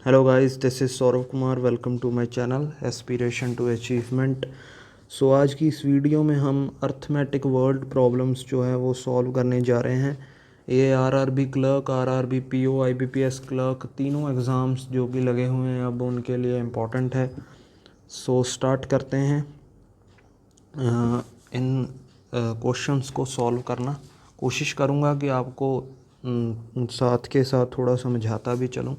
Hello guys, this is Saurabh Kumar. Welcome to my channel aspiration to achievement. So आज की इस video में हम अर्थमेटिक वर्ड प्रॉब्लम्स जो है वो सॉल्व करने जा रहे हैं। ये RRB clerk, RRB PO, IBPS clerk, तीनों एग्ज़ाम्स जो भी लगे हुए हैं अब उनके लिए इम्पॉर्टेंट है। सो स्टार्ट करते हैं इन क्वेश्चंस को सॉल्व करना। कोशिश करूँगा कि आपको साथ के साथ थोड़ा समझाता भी चलूँ।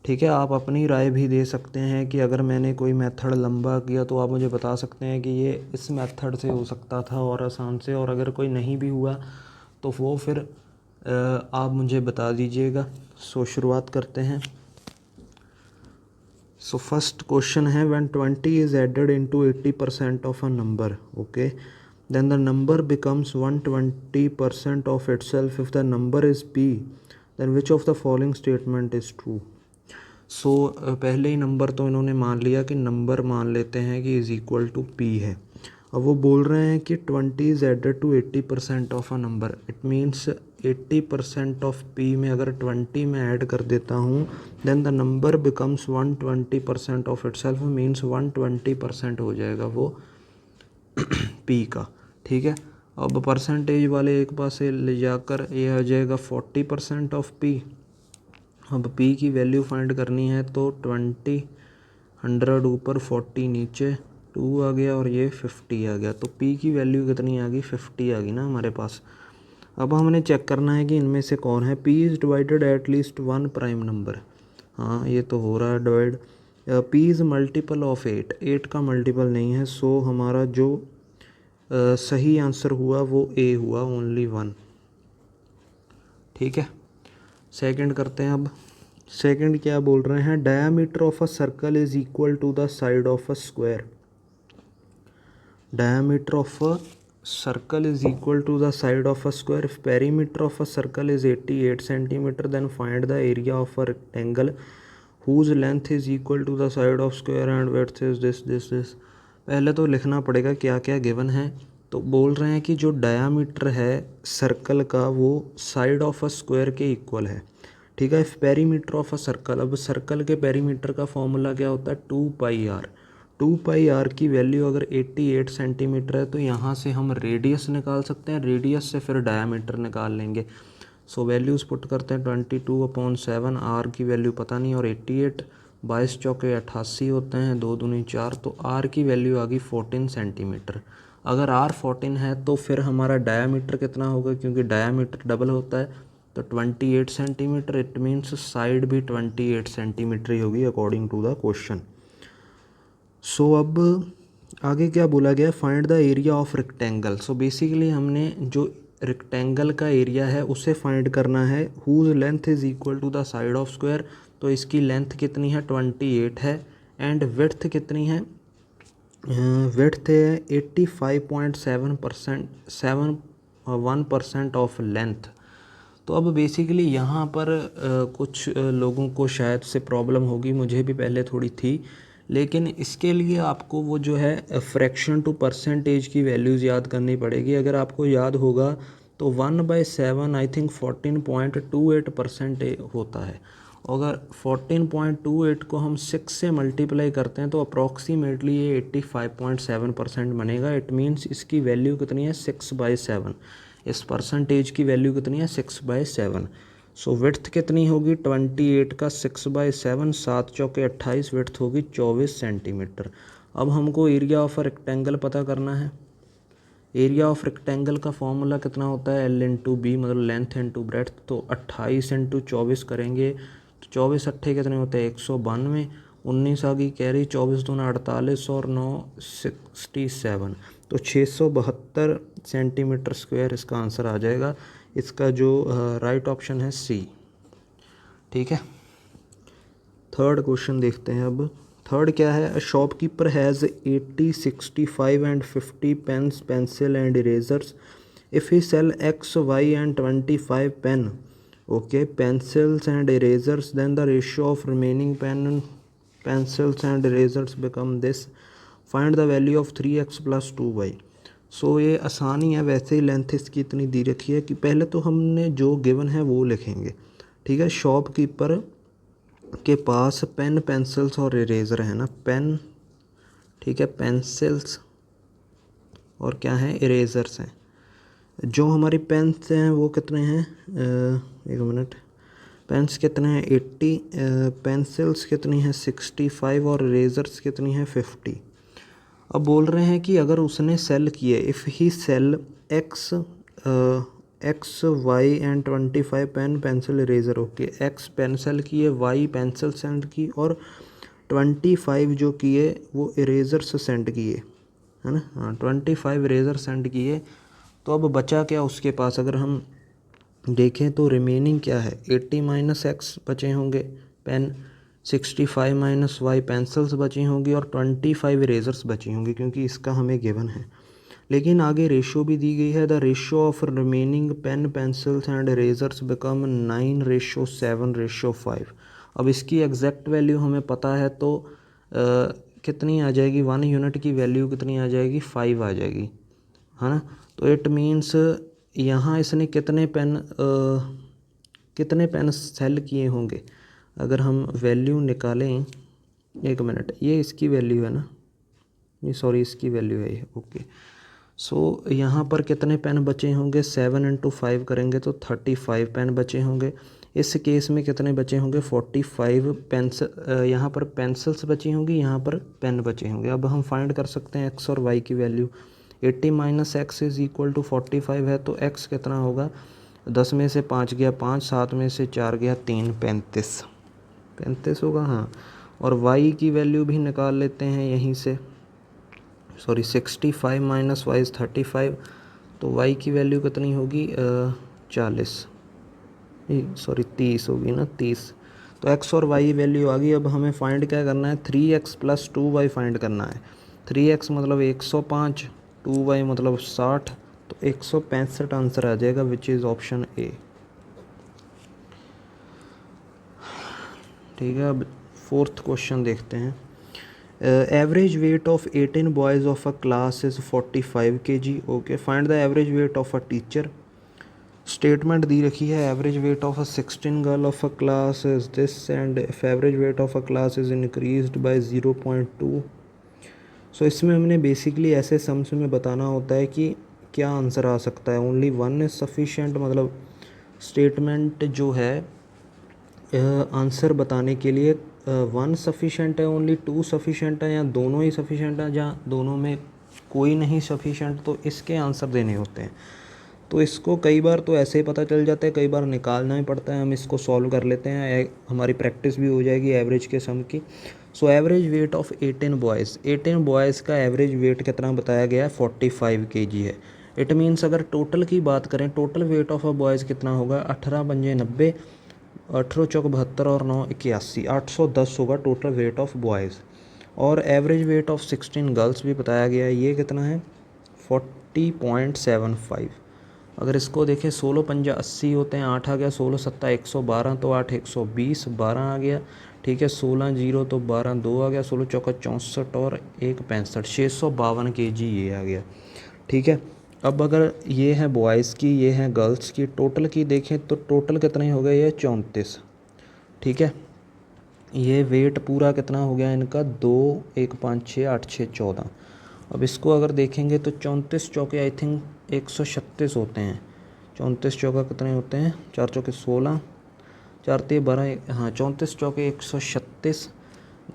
ठीक है, आप अपनी राय भी दे सकते हैं कि अगर मैंने कोई मेथड लंबा किया तो आप मुझे बता सकते हैं कि ये इस मेथड से हो सकता था और आसान से, और अगर कोई नहीं भी हुआ तो वो फिर आप मुझे बता दीजिएगा। सो शुरुआत करते हैं। सो फर्स्ट क्वेश्चन है, when 20 is added into 80% of a number, okay, then the number becomes 120% of itself if the number is p, then which of the following statement is true? सो पहले ही नंबर तो इन्होंने मान लिया कि number मान लेते हैं कि इज़ इक्वल टू पी है। अब वो बोल रहे हैं कि 20 is added to 80% of a number, it means 80% of P में अगर 20 में ऐड कर देता हूँ then the number becomes 120% of itself, means 120% हो जाएगा वो पी का। ठीक है, अब परसेंटेज वाले एक पास से ले जाकर ये आ जाएगा 40% ऑफ पी। अब पी की वैल्यू फाइंड करनी है तो 20 100 ऊपर 40 नीचे 2 आ गया और ये 50 आ गया, तो पी की वैल्यू कितनी आ गई? 50 आ गई ना हमारे पास। अब हमने चेक करना है कि इनमें से कौन है। P is divided at least one prime number, हाँ ये तो हो रहा है divide. P is multiple of 8 का मल्टीपल नहीं है, सो हमारा जो सही आंसर हुआ वो ए हुआ, ओनली 1। ठीक है, सेकंड करते हैं। अब सेकंड क्या बोल रहे हैं? Diameter of a circle is equal to the side of a square. Diameter of a circle is equal to the side of a square. If perimeter of a circle is 88 centimetre then find the area of a rectangle whose length is equal to the side of square and width is this. पहले तो लिखना पड़ेगा क्या क्या given है। तो बोल रहे हैं कि जो डायामीटर है सर्कल का वो साइड ऑफ अ स्क्वायर के इक्वल है। ठीक है, if perimeter of a circle, अब सर्कल के पेरीमीटर का फॉर्मूला क्या होता है? 2πr। 2πr की वैल्यू अगर 88 सेंटीमीटर है तो यहाँ से हम रेडियस निकाल सकते हैं, रेडियस से फिर डायामीटर निकाल लेंगे। सो वैल्यूज़ पुट करते हैं, 22/7, आर की वैल्यू पता नहीं, और 88, 22 चौके 88 होते हैं, 2 दूनी 4, तो आर की वैल्यू आ गई 14 सेंटीमीटर। अगर आर 14 है तो फिर हमारा डायामीटर कितना होगा? क्योंकि डायामीटर डबल होता है तो 28 सेंटीमीटर, इट मीन्स साइड भी 28 सेंटीमीटर ही होगी अकॉर्डिंग टू द क्वेश्चन। सो अब आगे क्या बोला गया? Find the area of rectangle. So basically हमने जो रेक्टेंगल का एरिया है उसे फाइंड करना है। Whose length is equal to the side of square, तो इसकी लेंथ कितनी है? 28 है। एंड विड्थ कितनी है? विड्थ है 85.7%, 1% ऑफ लेंथ। तो अब बेसिकली यहाँ पर कुछ लोगों को शायद से प्रॉब्लम होगी, मुझे भी पहले थोड़ी थी, लेकिन इसके लिए आपको वो जो है फ्रैक्शन टू परसेंटेज की वैल्यूज़ याद करनी पड़ेगी। अगर आपको याद होगा तो 1/7 आई थिंक 14.28% होता है। अगर 14.28 को हम 6 से मल्टीप्लाई करते हैं तो अप्रॉक्सीमेटली ये 85.7% बनेगा। इट मीन्स इसकी वैल्यू कितनी है? 6/7। इस परसेंटेज की वैल्यू कितनी है? 6/7। सो विड्थ कितनी होगी? 28 का 6/7, 7 चौके 28, विड्थ होगी 24 सेंटीमीटर। अब हमको एरिया ऑफ अ रेक्टेंगल पता करना है। एरिया ऑफ रेक्टेंगल का फॉर्मूला कितना होता है? L/B, मतलब लेंथ इंटू ब्रेड्थ। तो 28 × 24 करेंगे तो 24 अट्ठे कितने होते हैं? 192, 19 आ गई कैरी, 24 दूना 48 और 9 67, तो 672 सेंटीमीटर स्क्वायर इसका आंसर आ जाएगा। इसका जो राइट ऑप्शन है सी। ठीक है, थर्ड क्वेश्चन देखते हैं। अब थर्ड क्या है? A shopkeeper has 80, 65 and 50 pens, pencil and erasers. If he sell X, Y and 25 pen, okay, pencils and erasers, then the ratio of remaining pen, pencils and erasers become this. Find the value of 3x + 2y। So ये आसान ही है, वैसे ही length इसकी इतनी दी रखी है कि पहले तो हमने जो गिवन है वो लिखेंगे। ठीक है, शॉपकीपर के पास पेन पेंसिल्स और इरेज़र है ना, पेन, ठीक है, पेंसिल्स और क्या है, इरेज़र्स हैं। जो हमारी पेन्स हैं वो कितने हैं, एक मिनट, पेन्स कितने हैं 80, पेंसिल्स कितनी हैं 65 और इरेज़र्स कितनी हैं 50। अब बोल रहे हैं कि अगर उसने सेल किए, if he sell X X Y and 25 pen pencil eraser, okay, X pen sell किए, वाई पेंसिल सेंड की और 25 जो किए वो इरेज़र्स सेंड किए, है ना, हाँ 25 इरेज़र सेंड किए। तो अब बचा क्या उसके पास, अगर हम देखें तो रिमेनिंग क्या है, 80 माइनस एक्स बचे होंगे पेन, 65 माइनस वाई पेंसिल्स बची होंगी और 25 इरेज़र्स बची होंगी, क्योंकि इसका हमें गिवन है। लेकिन आगे रेशो भी दी गई है, the ratio of remaining pen pencils and erasers become 9:7:5। अब इसकी एग्जैक्ट वैल्यू हमें पता है, तो कितनी आ जाएगी, 1 यूनिट की वैल्यू कितनी आ जाएगी, 5 आ जाएगी, है ना। तो इट मीन्स यहाँ इसने कितने पेन सेल किए होंगे, अगर हम वैल्यू निकालें, एक मिनट, ये इसकी वैल्यू है ना, ये सॉरी इसकी वैल्यू है ये, ओके। सो यहाँ पर कितने पेन बचे होंगे, 7 × 5 करेंगे तो 35 पेन बचे होंगे। इस केस में कितने बचे होंगे, 45 पेंसिल, यहाँ पर पेंसिल्स बची होंगी, यहाँ पर पेन बचे होंगे। अब हम फाइंड कर सकते हैं एक्स और वाई की value. 80 minus X is equal to 45 है, तो एक्स कितना होगा, 10 में से 5 गया 5, 7 में से 4 गया 3, 35 होगा, हाँ। और वाई की वैल्यू भी निकाल लेते हैं यहीं से, सॉरी 65 माइनस वाई इज़ 35, तो वाई की वैल्यू कितनी होगी, 40, सॉरी 30 होगी ना, 30। तो एक्स और वाई वैल्यू आ गई। अब हमें फाइंड क्या करना है, 3x + 2y फाइंड करना है। 3x मतलब 105, 2y मतलब 60, तो 165 आंसर आ जाएगा, विच इज़ ऑप्शन ए। ठीक है, अब 4th क्वेश्चन देखते हैं। Average weight of 18 boys of a class is 45 kg, okay. Find the average weight of a teacher. Statement दी रखी है, average weight of a 16 girl of a class is this and if average weight of a class is increased by 0.2। So इसमें हमने basically ऐसे sums में बताना होता है कि क्या आंसर आ सकता है। ओनली वन इज़ सफिशेंट, मतलब स्टेटमेंट जो है आंसर बताने के लिए 1 सफिशेंट है, ओनली 2 सफिशेंट है, या दोनों ही सफिशेंट है, या दोनों में कोई नहीं सफिशेंट, तो इसके आंसर देने होते हैं। तो इसको कई बार तो ऐसे ही पता चल जाता है, कई बार निकालना ही पड़ता है। हम इसको सॉल्व कर लेते हैं, हमारी प्रैक्टिस भी हो जाएगी एवरेज के सम की। So average weight of 18 boys, 18 boys का एवरेज वेट कितना बताया गया है, 45 kg है। इट मीन्स अगर टोटल की बात करें, total weight of a boys कितना होगा, 18 पंजे 90, 18 चौक 72 और 9 81, 810 होगा टोटल वेट ऑफ बॉयज़। और एवरेज वेट ऑफ 16 गर्ल्स भी बताया गया है, ये कितना है 40.75। अगर इसको देखें, 16 पंजा 80 होते हैं, 8 आ गया, 16 सत्ता 112, तो 8 120, 12 आ गया, ठीक है, 16 जीरो तो 12 2 आ गया, 16 चौका 64 और 1 65, 652 kg ये आ गया, ठीक है। अब अगर ये है बॉयज़ की, ये है गर्ल्स की, टोटल की देखें तो टोटल कितने हो गए, ये 34, ठीक है। ये वेट पूरा कितना हो गया इनका, 2 1 5 6 8 6 14। अब इसको अगर देखेंगे तो 34 चौके आई थिंक 136 होते हैं। 34 चौका कितने होते हैं, 4 चौके 16, 4 तिया 12, हाँ 34 चौके 136,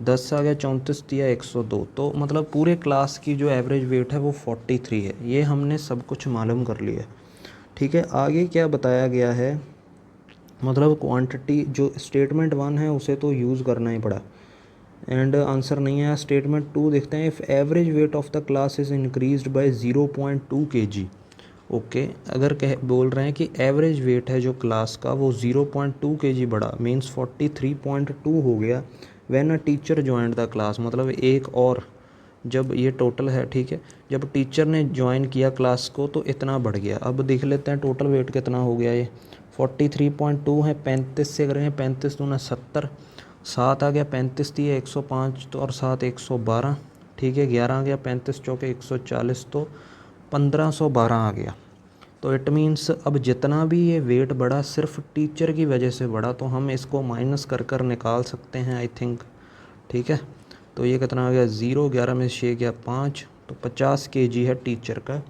10 आ गया, 34 तिया 102। तो मतलब पूरे क्लास की जो एवरेज वेट है वो 43 है। ये हमने सब कुछ मालूम कर लिया, ठीक है। आगे क्या बताया गया है, मतलब क्वांटिटी, जो स्टेटमेंट 1 है उसे तो यूज़ करना ही पड़ा, एंड आंसर नहीं आया। स्टेटमेंट 2 देखते हैं, if average weight of the class is increased by 0.2 kg, okay. अगर बोल रहे हैं कि एवरेज वेट है जो क्लास का वो 0.2 kg बढ़ा, मीन्स 43.2 हो गया। When a teacher joined the class, मतलब एक और, जब ये टोटल है, ठीक है, जब टीचर ने ज्वाइन किया क्लास को तो इतना बढ़ गया। अब देख लेते हैं टोटल वेट कितना हो गया, ये 43.2 है, 35 से करें, 35 दूना 70, 7 आ गया, 35 दिए 105, तो और 7 112, ठीक है, 11 आ गया, 35 चौके 140, तो 1512 आ गया, तो इट मीन्स अब जितना भी ये वेट बढ़ा सिर्फ टीचर की वजह से बढ़ा, तो हम इसको माइनस कर कर निकाल सकते हैं आई थिंक। ठीक है, तो ये कितना आ गया 0, 11 में 6 गया 5, तो 50 kg है टीचर का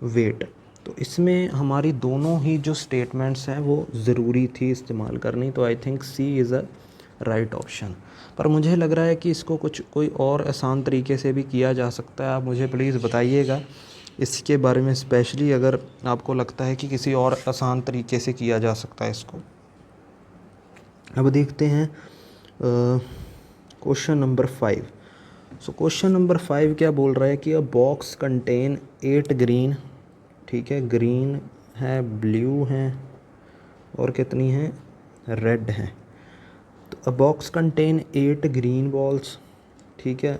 वेट। तो इसमें हमारी दोनों ही जो स्टेटमेंट्स हैं वो ज़रूरी थी इस्तेमाल करनी, तो I think C is a right option. पर मुझे लग रहा है कि इसको कुछ कोई और आसान तरीके से भी किया जा सकता है। आप मुझे प्लीज़ बताइएगा इसके बारे में, स्पेशली अगर आपको लगता है कि किसी और आसान तरीके से किया जा सकता है इसको। अब देखते हैं question number 5। So question number 5 क्या बोल रहा है कि अ बॉक्स कंटेन 8 ग्रीन, ठीक है, ग्रीन है, ब्लू है और कितनी है, रेड है। तो अ बॉक्स कंटेन 8 ग्रीन बॉल्स, ठीक है,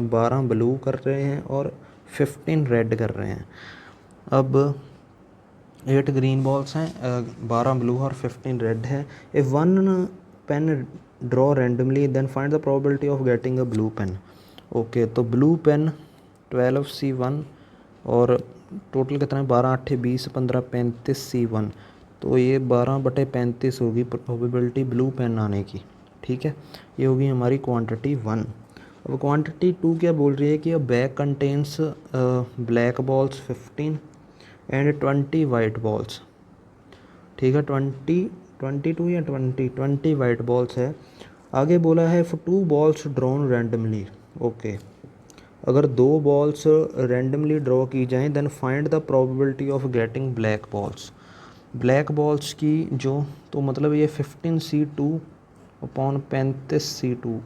12 ब्लू कर रहे हैं और 15 रेड कर रहे हैं। अब 8 ग्रीन बॉल्स हैं, 12 ब्लू और 15 रेड है। If one pen draw randomly then find the probability of getting a blue pen. Okay, तो ब्लू पेन 12C1 और टोटल कितना है, 12 8 20 15 35C1, तो ये 12/35 होगी प्रोबेबिलिटी ब्लू पेन आने की। ठीक है, ये होगी हमारी क्वांटिटी 1। अब क्वांटिटी 2 क्या बोल रही है कि अ bag contains black balls 15 and 20 white balls. ठीक है, 22 या 20 वाइट बॉल्स है। आगे बोला है for 2 balls drawn randomly. Okay, अगर 2 बॉल्स रैंडमली ड्रॉ की जाएं then find the probability of getting black balls. Black balls की जो, तो मतलब ये 15C2 अपॉन 35C2,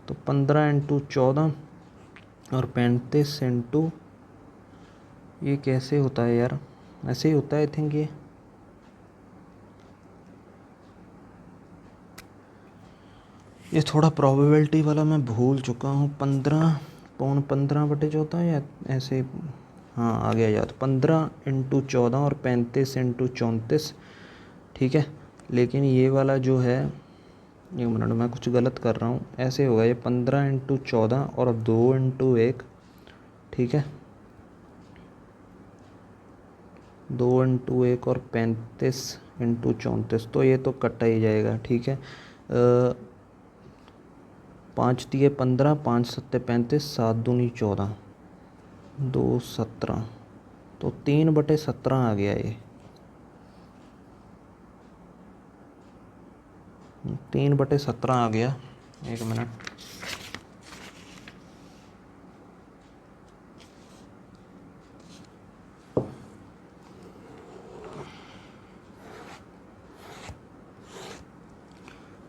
तो 15 इंटू 14 और 35 इंटू, ये कैसे होता है यार, ऐसे ही होता है आई थिंक। ये थोड़ा प्रोबेबिलिटी वाला मैं भूल चुका हूँ। 15/15 या ऐसे, हाँ आ गया याद, 15 इंटू 14 और 35 इंटू 34। ठीक है, लेकिन ये वाला जो है, एक मिनट मैं कुछ गलत कर रहा हूँ, ऐसे होगा ये 15 इंटू 14 और 2 इंटू 1। ठीक है, 2 इंटू 1 और 35 इंटू 34, तो ये तो कटा ही जाएगा। ठीक है, 5 तिये 15, 5 सत्ते 35, 7 दूनी 14, 2 17, तो 3/17 आ गया ये, 3/17 आ गया। एक मिनट,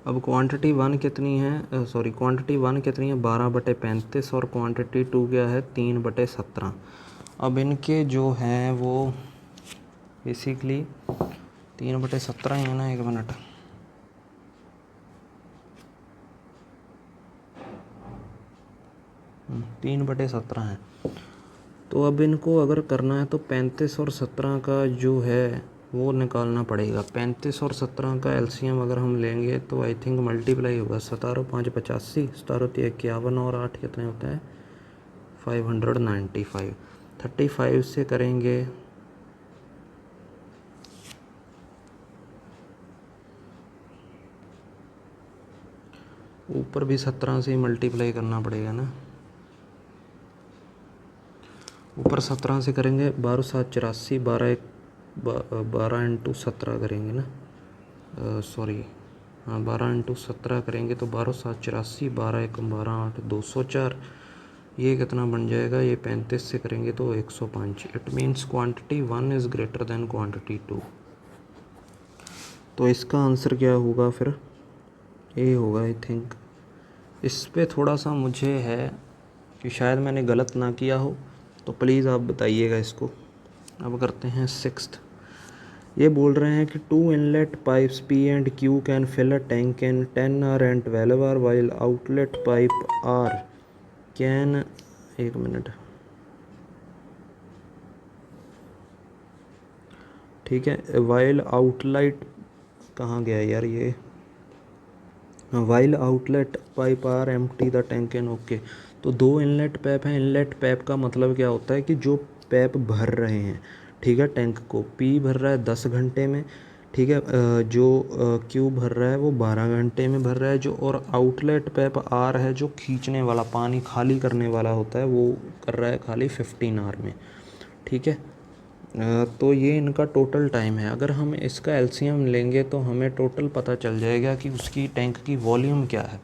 अब क्वांटिटी 1 कितनी है, सॉरी क्वांटिटी 1 कितनी है, 12/35 और क्वांटिटी 2 क्या है, 3/17। अब इनके जो हैं वो बेसिकली 3/17 ही है ना। एक मिनट, तीन बटे 17 है। तो अब इनको अगर करना है तो 35 और 17 का जो है वो निकालना पड़ेगा। 35 और 17 का एलसीएम अगर हम लेंगे तो आई थिंक मल्टीप्लाई होगा, 17 5 85, 17 51 और 8 कितने होता है 595। 35 से करेंगे ऊपर भी 17 से ही मल्टीप्लाई करना पड़ेगा ना, ऊपर 17 से करेंगे 12 7 84, 12 इंटू 17 करेंगे ना, सॉरी हाँ 12 इंटू 17 करेंगे तो 12 7 84, 12 1 12 8 204, ये कितना बन जाएगा, ये 35 से करेंगे तो 105। It means quantity 1 is greater than quantity 2। तो इसका आंसर क्या होगा फिर, ए होगा आई थिंक। इस पे थोड़ा सा मुझे है कि शायद मैंने गलत ना किया हो, तो प्लीज़ आप बताइएगा इसको। अब करते हैं 6th। ये बोल रहे हैं कि 2 inlet pipes P and Q can fill a tank in 10 hour and 12 hour while outlet pipe R can, एक मिनट, ठीक है, वाइल आउटलेट कहाँ गया यार ये, while outlet pipe R empty the tank in. Okay, तो 2 इनलेट पैप हैं। Inlet pipe का मतलब क्या होता है कि जो पैप भर रहे हैं, ठीक है, टैंक को। पी भर रहा है 10 घंटे में, ठीक है। जो क्यू भर रहा है वो 12 घंटे में भर रहा है जो, और आउटलेट पैप आर है जो खींचने वाला, पानी खाली करने वाला होता है, वो कर रहा है खाली 15 आवर में, ठीक है। तो ये इनका टोटल टाइम है। अगर हम इसका एलसीएम लेंगे तो हमें टोटल पता चल जाएगा कि उसकी टैंक की वॉल्यूम क्या है,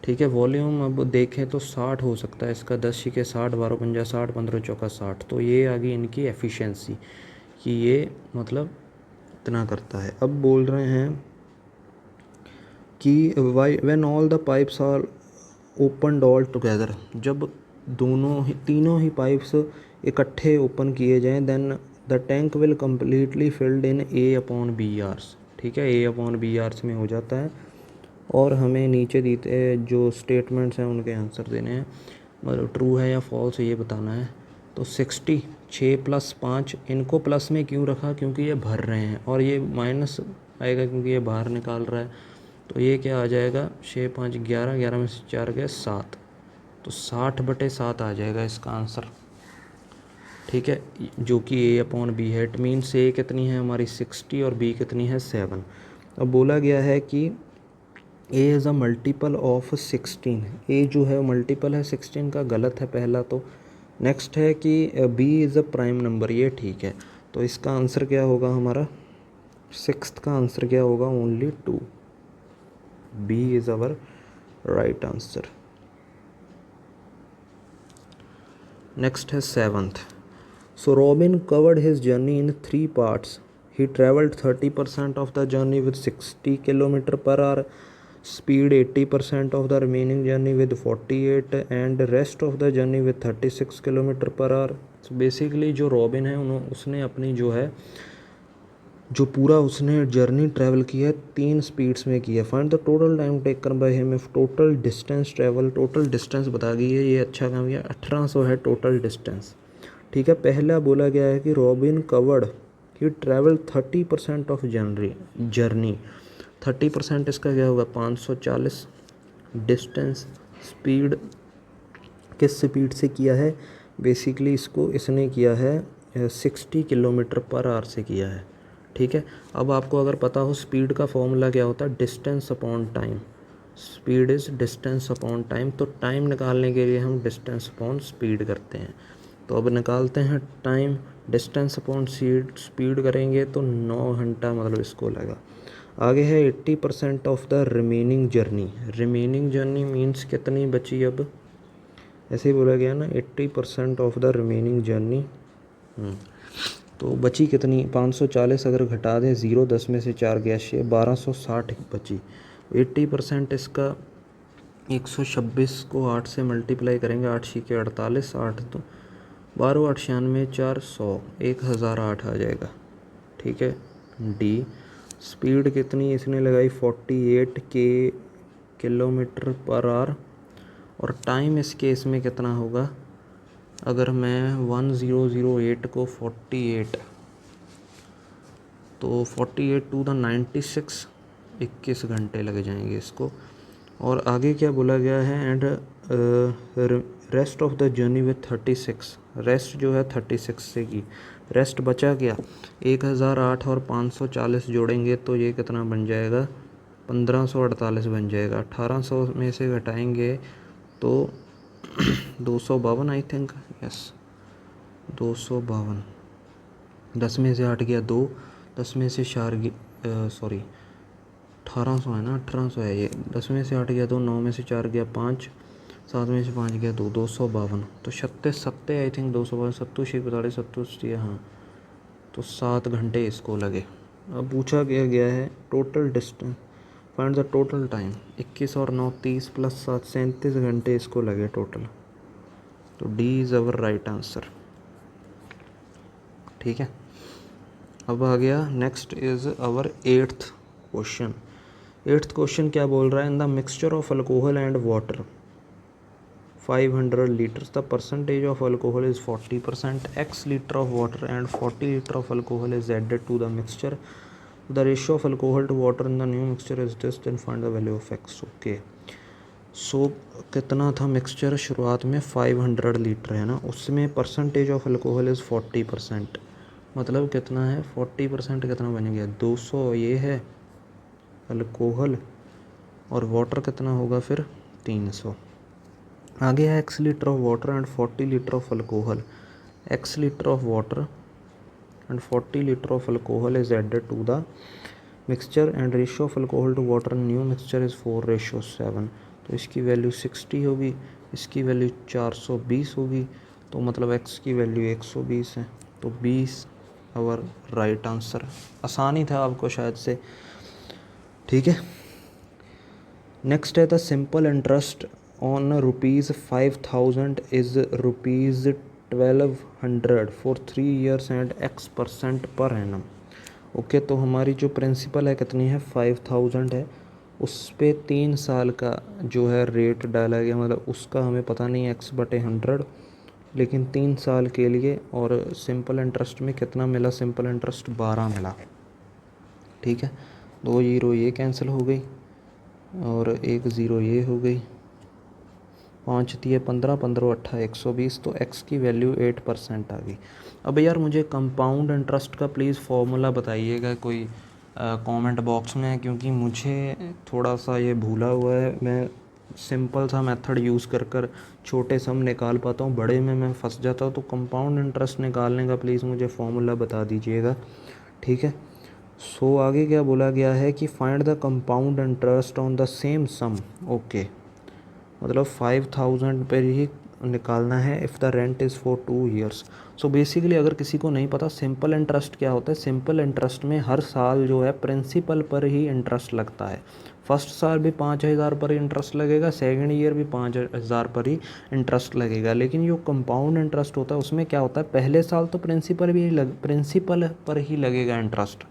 ठीक है। वॉल्यूम अब देखें तो 60 हो सकता है इसका, 10 के 60, 12 पंजा 60, 15 चौका 60। तो ये आ गई इनकी एफिशिएंसी कि ये मतलब इतना करता है। अब बोल रहे हैं कि why when all the pipes are opened all together, जब तीनों ही पाइप्स इकट्ठे ओपन किए जाएं, then the tank will completely filled in A/B/आर्स, ठीक है। A/B/आर्स में हो जाता है। और हमें नीचे देते जो स्टेटमेंट्स हैं उनके आंसर देने हैं, मतलब ट्रू है या फॉल्स है ये बताना है। तो 60, 6 + 5, इनको प्लस में क्यों रखा, क्योंकि ये भर रहे हैं, और ये माइनस आएगा क्योंकि ये बाहर निकाल रहा है। तो ये क्या आ जाएगा, 6 × 5 = 11, 11 में से 4 गए 7, तो 60/7 आ जाएगा इसका आंसर, ठीक है, जो कि A/B है। इट मीन्स A कितनी है हमारी 60 और B कितनी है 7। अब बोला गया है कि A is a multiple of 16, A जो है मल्टीपल है 16 का, गलत है पहला तो। नेक्स्ट है कि B is a prime number, ये ठीक है। तो इसका आंसर क्या होगा हमारा, 6th का आंसर क्या होगा, only 2, B is our right answer. Next है 7th। So robin covered his journey in 3 parts. He travelled 30% of the journey with 60 km/h, speed 80% of the remaining journey with 48, and rest of the journey with 36 km/h. So basically जो robin है उसने अपनी जो पूरा उसने journey travel की है 3 speeds में की है। Find the total time taken by him if total distance travel, total distance बता गई है, ये अच्छा काम किया। 1800 है टोटल डिस्टेंस, ठीक है। पहला बोला गया है कि robin covered, he travel 30% of journey. 30% इसका क्या होगा, 540। डिस्टेंस, स्पीड, किस स्पीड से किया है, बेसिकली इसको इसने किया है 60 km/h से किया है, ठीक है। अब आपको अगर पता हो स्पीड का फॉर्मूला क्या होता है, distance upon time. Speed is distance upon time, तो टाइम निकालने के लिए हम डिस्टेंस अपॉन स्पीड करते हैं। तो अब निकालते हैं टाइम, डिस्टेंस अपॉन स्पीड करेंगे तो 9 घंटा मतलब इसको लगा। आगे है 80% of the remaining journey. Remaining journey means कितनी बची, अब ऐसे ही बोला गया ना, 80% ऑफ द रिमेनिंग जर्नी। तो बची कितनी, 540 अगर घटा दें 0, 10 में से 4 गया 6, 1260 बची। 80% इसका 126 को 8 से मल्टीप्लाई करेंगे, 8 × 6 = 48, 8 तो 12, 8 96, 400, 1008 आ जाएगा, ठीक है। डी। स्पीड कितनी इसने लगाई, 48 km/h, और टाइम इस केस में कितना होगा, अगर मैं 1008 को 48, तो 48 टू द 96, 21 घंटे लग जाएंगे इसको। और आगे क्या बोला गया है, and rest of the journey with 36, rest जो है 36 से की, रेस्ट बचा क्या, 1008 और 540 जोड़ेंगे तो ये कितना बन जाएगा, 1548 बन जाएगा। 1800 में से घटाएंगे तो 252 आई थिंक, यस 252। 10 में से 8 गया 2, 10 में से 4 सॉरी 1800 है ना, 1800 है ये। 10 में से 8 गया 2, 9 में से 4 गया 5, 7 में से 5 गया 2, 252। तो 36 सत्ते आई थिंक 252, 27 45 27, हाँ, तो 7 घंटे इसको लगे। अब पूछा गया है total distance, find the total time. 21 और 9 30 + 7 37 घंटे इसको लगे टोटल। तो D is our right answer, ठीक है। अब आ गया next is our 8th question. 8th question क्या बोल रहा है, in the mixture of alcohol and water 500 litres, the percentage of alcohol is 40%, x litre of water and 40 litre of alcohol is added to the mixture, the ratio of alcohol to water in the new mixture is this, then find the value of x। Okay, सो कितना था mixture, शुरुआत में 500 litre है ना, उसमें percentage of alcohol is 40%, मतलब कितना है 40% कितना बन गया 200 ये है अल्कोहल और वाटर कितना होगा फिर 300। आगे है x litre of water and 40 litre of alcohol. x litre of water and 40 liter of alcohol is added to the mixture and ratio of alcohol to water in new mixture is 4:7। तो इसकी value 60 होगी, इसकी value 420 होगी, तो मतलब x की value 120 है। तो 20 आवर राइट आंसर। आसानी था आपको शायद से, ठीक है। नेक्स्ट है the simple interest on ₹5,000 is ₹1,200 for 3 years and x% per annum. Okay, तो हमारी जो प्रिंसिपल है कितनी है 5,000 है, उस पे 3 साल का जो है रेट डाला गया, मतलब उसका हमें पता नहीं x/100, लेकिन 3 साल के लिए। और सिंपल इंटरेस्ट में कितना मिला, सिंपल इंटरेस्ट 12 मिला, ठीक है। 2 जीरो ये कैंसिल हो गई और 1 ज़ीरो ये हो गई, 5 दिए 15, 15 8 120, तो x की वैल्यू 8% आ गई। अब यार मुझे कंपाउंड इंटरेस्ट का प्लीज़ फॉर्मूला बताइएगा कोई कमेंट बॉक्स में, क्योंकि मुझे थोड़ा सा ये भूला हुआ है। मैं सिंपल सा मेथड यूज़ कर कर छोटे सम निकाल पाता हूँ, बड़े में मैं फंस जाता हूँ। तो कंपाउंड इंटरेस्ट निकालने का प्लीज़ मुझे फॉर्मूला बता दीजिएगा, ठीक है। सो आगे क्या बोला गया है कि find the compound interest on the same sum. Okay, मतलब 5,000 पर ही निकालना है if the rent is for 2 years। So basically अगर किसी को नहीं पता सिंपल इंटरेस्ट क्या होता है, सिंपल इंटरेस्ट में हर साल जो है प्रिंसिपल पर ही इंटरेस्ट लगता है। फर्स्ट साल भी 5,000 पर ही इंटरेस्ट लगेगा, सेकंड ईयर भी 5,000 पर ही इंटरेस्ट लगेगा। लेकिन जो कंपाउंड इंटरेस्ट होता है उसमें क्या होता है, पहले साल तो प्रिंसिपल पर ही लगेगा इंटरेस्ट,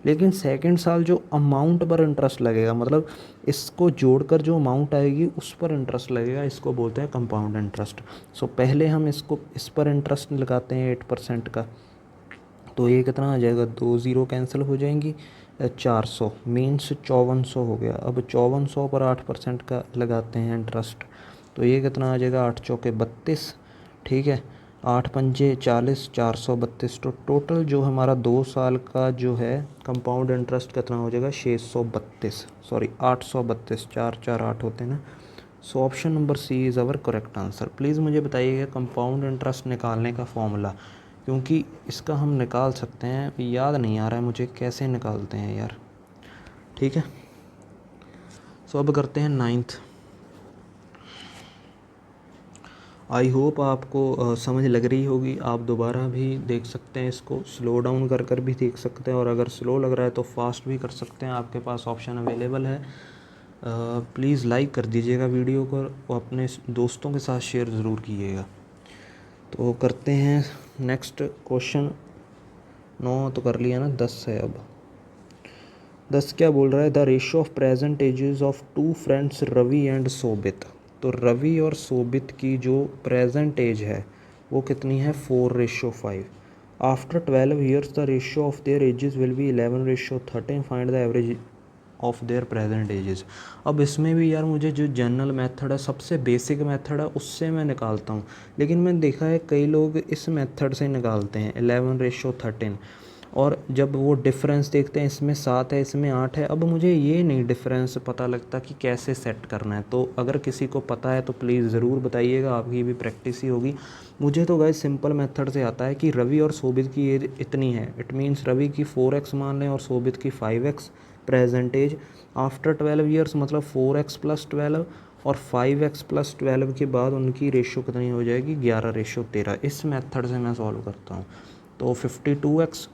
लेकिन सेकंड साल जो अमाउंट पर इंटरेस्ट लगेगा, मतलब इसको जोड़कर जो अमाउंट आएगी उस पर इंटरेस्ट लगेगा, इसको बोलते हैं कंपाउंड इंटरेस्ट। सो पहले हम इस पर इंटरेस्ट लगाते हैं 8% का, तो ये कितना आ जाएगा, 2 ज़ीरो कैंसिल हो जाएंगी, 400 मीन्स 5400 हो गया। अब 5400 पर 8% का लगाते हैं इंटरेस्ट, तो ये कितना आ जाएगा, 8 चौके 32, ठीक है, 8 पंजे 40, 432। तो टोटल जो हमारा 2 साल का जो है कंपाउंड इंटरेस्ट कितना हो जाएगा, 632, सॉरी 832, 4 4 8 होते हैं ना। So option number C is our correct answer. Please मुझे बताइएगा कंपाउंड इंटरेस्ट निकालने का फॉर्मूला, क्योंकि इसका हम निकाल सकते हैं, याद नहीं आ रहा है मुझे कैसे निकालते हैं यार, ठीक है। सो अब करते हैं 9th। आई होप आपको समझ लग रही होगी। आप दोबारा भी देख सकते हैं, इसको स्लो डाउन कर कर भी देख सकते हैं, और अगर स्लो लग रहा है तो फास्ट भी कर सकते हैं, आपके पास ऑप्शन अवेलेबल है। प्लीज़ लाइक कर दीजिएगा वीडियो को और अपने दोस्तों के साथ शेयर ज़रूर कीजिएगा। तो करते हैं नेक्स्ट क्वेश्चन। 9 तो कर लिया ना, 10 है अब। 10 क्या बोल रहा है, the ratio of present ages of 2 friends Ravi and Sobit. तो रवि और सोबित की जो प्रेजेंट एज है वो कितनी है, 4:5। After 12 years the ratio of their edges will be 11:13। Find the average of their present ages. अब इसमें भी यार मुझे जो जनरल मेथड है, सबसे बेसिक मेथड है, उससे मैं निकालता हूँ, लेकिन मैंने देखा है कई लोग इस मेथड से निकालते हैं 11:13, और जब वो डिफरेंस देखते हैं, इसमें 7 है इसमें 8 है, अब मुझे ये नहीं डिफरेंस पता लगता कि कैसे सेट करना है। तो अगर किसी को पता है तो प्लीज़ ज़रूर बताइएगा, आपकी भी प्रैक्टिस ही होगी। मुझे तो गाइस सिंपल मेथड से आता है कि रवि और सोबित की एज इतनी है, इट मीन्स रवि की 4x मान लें और सोबित की 5x present as. After 12 years मतलब 4x + 12 और 5x + 12 के बाद उनकी रेशियो कितनी हो जाएगी, 11:13। इस मेथड से मैं सॉल्व करता हूँ। तो 52x,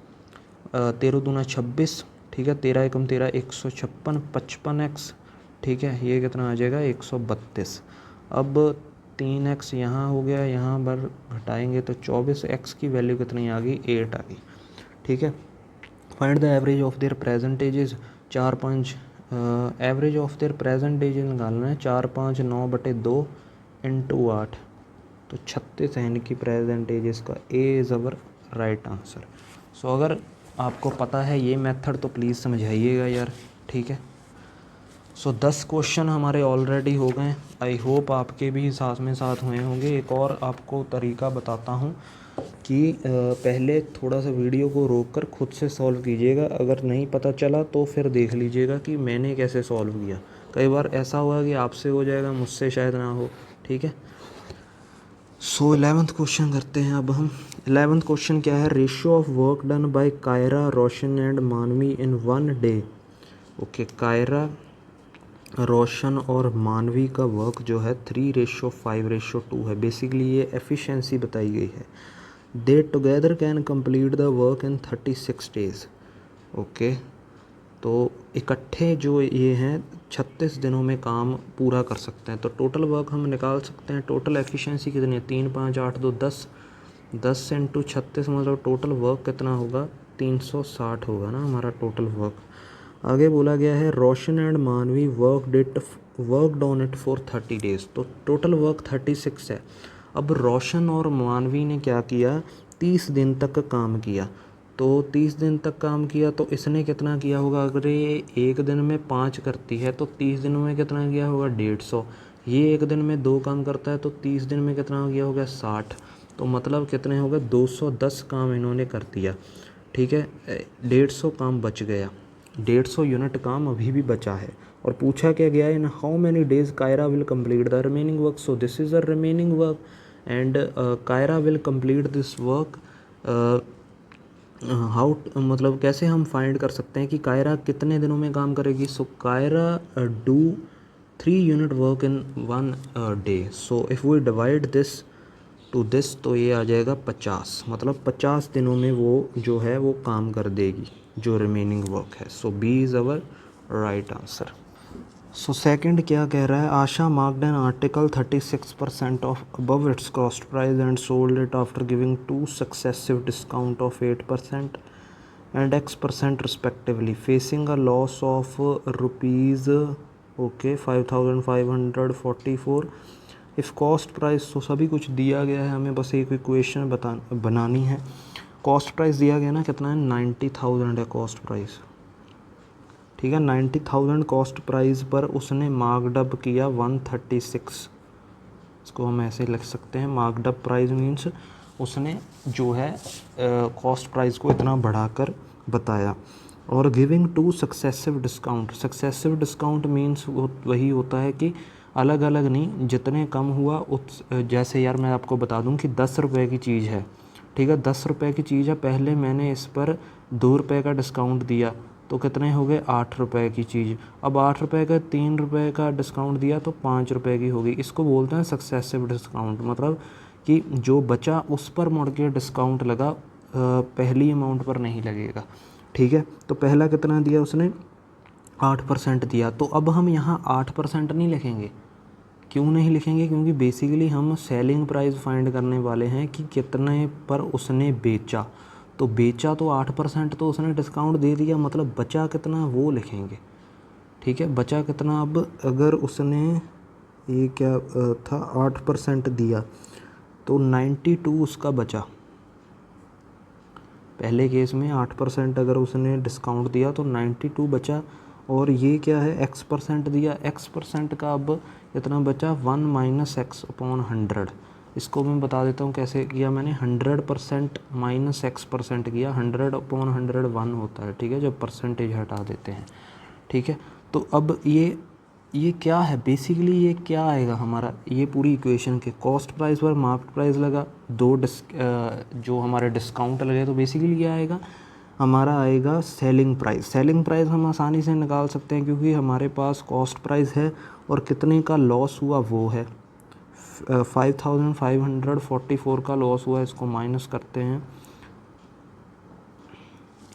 13 दूना 26, ठीक है, 13 एकम 13, 156, 55x, ठीक है, ये कितना आ जाएगा, 132। अब 3x यहाँ हो गया, यहाँ पर घटाएंगे तो 24x की वैल्यू कितनी आ गई, 8 आ गई, ठीक है। Find the average of their present ages. 4 5 average of their present ages निकालना है, 4 5 9/2 × 8, तो 36 है इनकी प्रेजेंट एजेस का। A is our right answer. So अगर आपको पता है ये मेथड तो प्लीज़ समझाइएगा यार, ठीक है। सो 10 क्वेश्चन हमारे ऑलरेडी हो गए। आई होप आपके भी साथ में साथ हुए होंगे। एक और आपको तरीका बताता हूँ कि पहले थोड़ा सा वीडियो को रोककर खुद से सॉल्व कीजिएगा। अगर नहीं पता चला तो फिर देख लीजिएगा कि मैंने कैसे सॉल्व किया। कई बार ऐसा हुआ कि आपसे हो जाएगा, मुझसे शायद ना हो। ठीक है, सो 11th क्वेश्चन करते हैं अब हम। 11th क्वेश्चन क्या है? Ratio of work done by Kiara, Roshan and Manvi in 1 day. Okay, Kiara, Roshan और मानवी का वर्क जो है 3:5:2 है। बेसिकली ये एफिशिएंसी बताई गई है। दे together can complete the work in 36 days. Okay, तो इकट्ठे जो ये हैं 36 दिनों में काम पूरा कर सकते हैं। तो टोटल वर्क हम निकाल सकते हैं। टोटल एफिशिएंसी कितनी है? 3, 5, 8, 2, 10। 10 × 36 मतलब टोटल वर्क कितना होगा? 360 होगा ना हमारा टोटल वर्क। आगे बोला गया है रोशन एंड मानवी worked on it for 30 days. तो टोटल वर्क 36 है। अब रोशन और मानवी ने क्या किया? 30 दिन तक काम किया। तो 30 दिन तक काम किया तो इसने कितना किया होगा? अगर ये एक दिन में 5 करती है तो 30 दिनों में कितना किया होगा? 150। ये एक दिन में 2 काम करता है तो 30 दिन में कितना हो गया होगा? 60। तो मतलब कितने हो गए? 210 काम इन्होंने कर दिया। ठीक है, 150 काम बच गया। 150 यूनिट काम अभी भी बचा है। और पूछा क्या गया है? In how many days Kiara will complete the remaining work. So this is the remaining work and Kiara will complete this work. How मतलब कैसे हम फाइंड कर सकते हैं कि कायरा कितने दिनों में काम करेगी? So Kaira do 3 unit work in 1 day. So if we divide this to this तो ये आ जाएगा 50। मतलब 50 दिनों में वो जो है वो काम कर देगी जो रिमेनिंग वर्क है। So B is our right answer. So second क्या कह रहा है? Asha marked an article 36% of above its cost price and sold it after giving 2 successive discount of 8% and X% respectively, facing a loss of rupees 5544। If cost price, तो सभी कुछ दिया गया है, हमें बस एक इक्वेशन बनानी है। कॉस्ट प्राइस दिया गया ना, कितना है? 90,000 है कॉस्ट प्राइस। ठीक है, 90,000 कॉस्ट प्राइस पर उसने मार्कडअप किया 136। इसको हम ऐसे लिख सकते हैं, मार्कडअप प्राइस मीन्स उसने जो है कॉस्ट प्राइस को इतना बढ़ाकर बताया। और giving 2 successive discount. Successive discount means वही होता है कि अलग अलग नहीं, जितने कम हुआ उस, जैसे यार मैं आपको बता दूं कि 10 रुपये की चीज़ है। ठीक है, 10 रुपये की चीज़ है, पहले मैंने इस पर 2 रुपये का डिस्काउंट दिया तो कितने हो गए? 8 रुपये की चीज़। अब 8 रुपये का 3 रुपये का डिस्काउंट दिया तो 5 रुपये की होगी। इसको बोलते हैं सक्सेसिव डिस्काउंट। मतलब कि जो बचा उस पर मुड़ के डिस्काउंट लगा, पहली अमाउंट पर नहीं लगेगा। ठीक है, तो पहला कितना दिया उसने? 8% दिया। तो अब हम यहाँ 8% नहीं लिखेंगे। क्यों नहीं लिखेंगे? क्योंकि बेसिकली हम सेलिंग प्राइस फाइंड करने वाले हैं कि कितने पर उसने बेचा। तो बेचा तो 8%, तो उसने डिस्काउंट दे दिया, मतलब बचा कितना वो लिखेंगे। ठीक है, बचा कितना? अब अगर उसने ये क्या था 8% दिया तो 92 उसका बचा। पहले केस में 8% अगर उसने डिस्काउंट दिया तो 92 बचा। और ये क्या है? X% दिया, X% का अब इतना बचा 1 - X/100। इसको मैं बता देता हूँ कैसे किया मैंने। 100% - X% किया। 100/100 1 होता है। ठीक है, जब परसेंटेज हटा देते हैं। ठीक है, तो अब ये क्या है? बेसिकली ये क्या आएगा हमारा? ये पूरी इक्वेशन के कॉस्ट प्राइस पर मार्केट प्राइस लगा, जो हमारे डिस्काउंट लगे, तो बेसिकली क्या आएगा हमारा? आएगा सेलिंग प्राइस। सेलिंग प्राइस हम आसानी से निकाल सकते हैं क्योंकि हमारे पास कॉस्ट प्राइस है और कितने का लॉस हुआ वो है 5544 का लॉस हुआ। इसको माइनस करते हैं,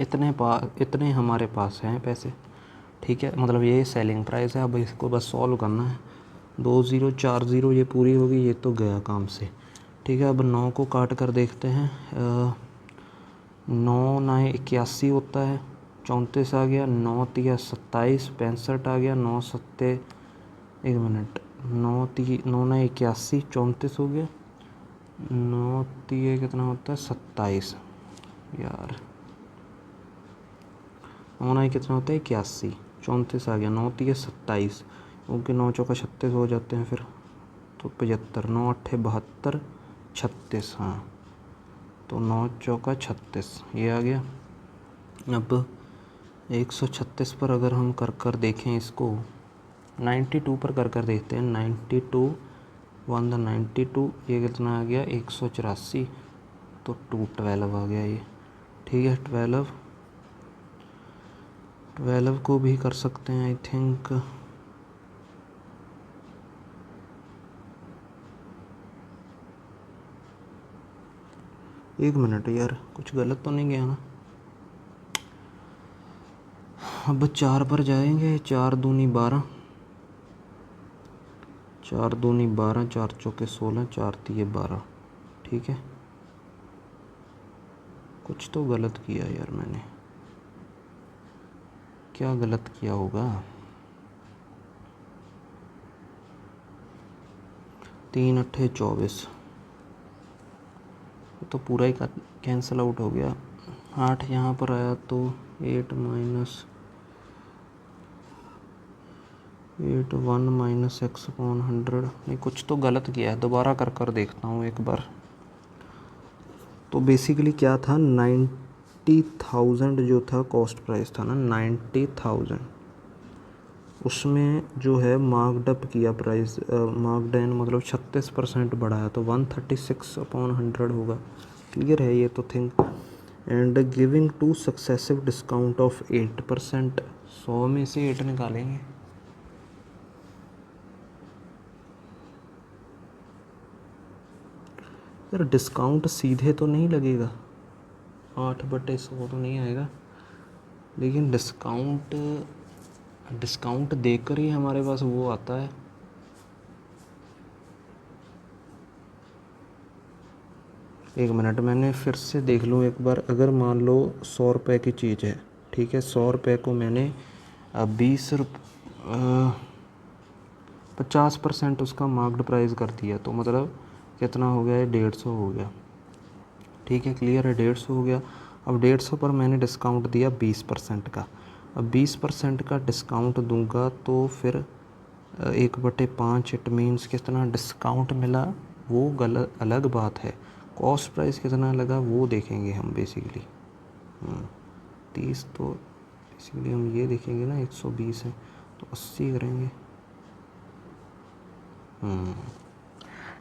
इतने हमारे पास हैं पैसे। ठीक है, मतलब ये सेलिंग प्राइस है। अब इसको बस सॉल्व करना है। 2 0 4 0 ये पूरी होगी, ये तो गया काम से। ठीक है, अब 9 को काट कर देखते हैं। 9 - 81 होता है, 34 आ गया। 9 × 3 = 27, 65 आ गया। 9 × 7 एक मिनट, 9 × 9 = 81, 34 हो गया। 9 × 3 कितना होता है? 27 यार। 9 × 9 कितना होता है? 81, 34 आ गया। 9 × 3 = 27, क्योंकि 9 × 4 = 36 हो जाते हैं फिर, तो 75। 9 × 8 = 72, 36। हाँ, तो 9 चौका 36 ये आ गया। अब 136 पर अगर हम कर देखें इसको, 92 पर कर देखते हैं। 92 1 92, ये कितना आ गया 184, तो 212 आ गया ये। ठीक है, 12 को भी कर सकते हैं आई थिंक। एक मिनट यार, कुछ गलत तो नहीं गया ना। अब 4 पर जाएंगे, 4 दूनी 12, 4 दूनी 12, 4 चौके 16, 4 तिये 12। ठीक है, कुछ तो गलत किया यार मैंने, क्या गलत किया होगा। 3 अट्ठे 24, तो पूरा ही कैंसिल आउट हो गया। 8 यहाँ पर आया तो 8 माइनस 8 1 माइनस एक्स अपॉन 100। नहीं, कुछ तो गलत किया है, दोबारा कर देखता हूँ एक बार। तो बेसिकली क्या था, 90,000 जो था कॉस्ट प्राइस था ना, 90,000, उसमें जो है मार्कडअप किया प्राइस, मार्कडाउन मतलब 36% बढ़ाया, तो 136 अपॉन 100 होगा। क्लियर है ये तो thing. And giving 2 successive discount of 8%, 100 में से 8 निकालेंगे। यार डिस्काउंट सीधे तो नहीं लगेगा, 8/100 तो नहीं आएगा, लेकिन डिस्काउंट देकर ही हमारे पास वो आता है। एक मिनट, मैंने फिर से देख लूँ एक बार। अगर मान लो 100 रुपये की चीज़ है, ठीक है, 100 रुपये को मैंने 50% उसका मार्क्ड प्राइस कर दिया, तो मतलब कितना हो गया, ये 150 हो गया। ठीक है, क्लियर है, 150 हो गया। अब 150 पर मैंने डिस्काउंट दिया 20% का। अब 20% का डिस्काउंट दूंगा तो फिर 1/5, इट मीन्स कितना डिस्काउंट मिला वो गलत अलग बात है, कॉस्ट प्राइस कितना लगा वो देखेंगे हम बेसिकली। 30 तो बेसिकली हम ये देखेंगे ना, 120 है तो 80 करेंगे।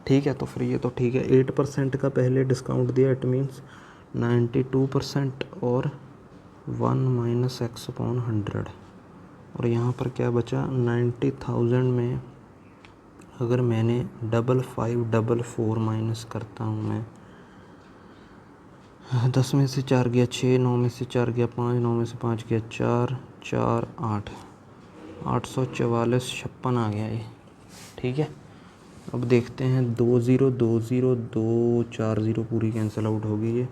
ठीक है, तो फिर ये तो ठीक है। 8% का पहले डिस्काउंट दिया, इट मीन्स 92% और 1 माइनस एक्स अपॉन 100। और यहाँ पर क्या बचा, 90,000 में अगर मैंने 5544 माइनस करता हूँ मैं, 10 में से 4 गया 6, 9 में से 4 गया 5, 9 में से 5 गया 4, 4 8, 844 आ गया ये। ठीक है, अब देखते हैं 2 0 2 0 2 4 0 पूरी कैंसिल आउट होगी ये।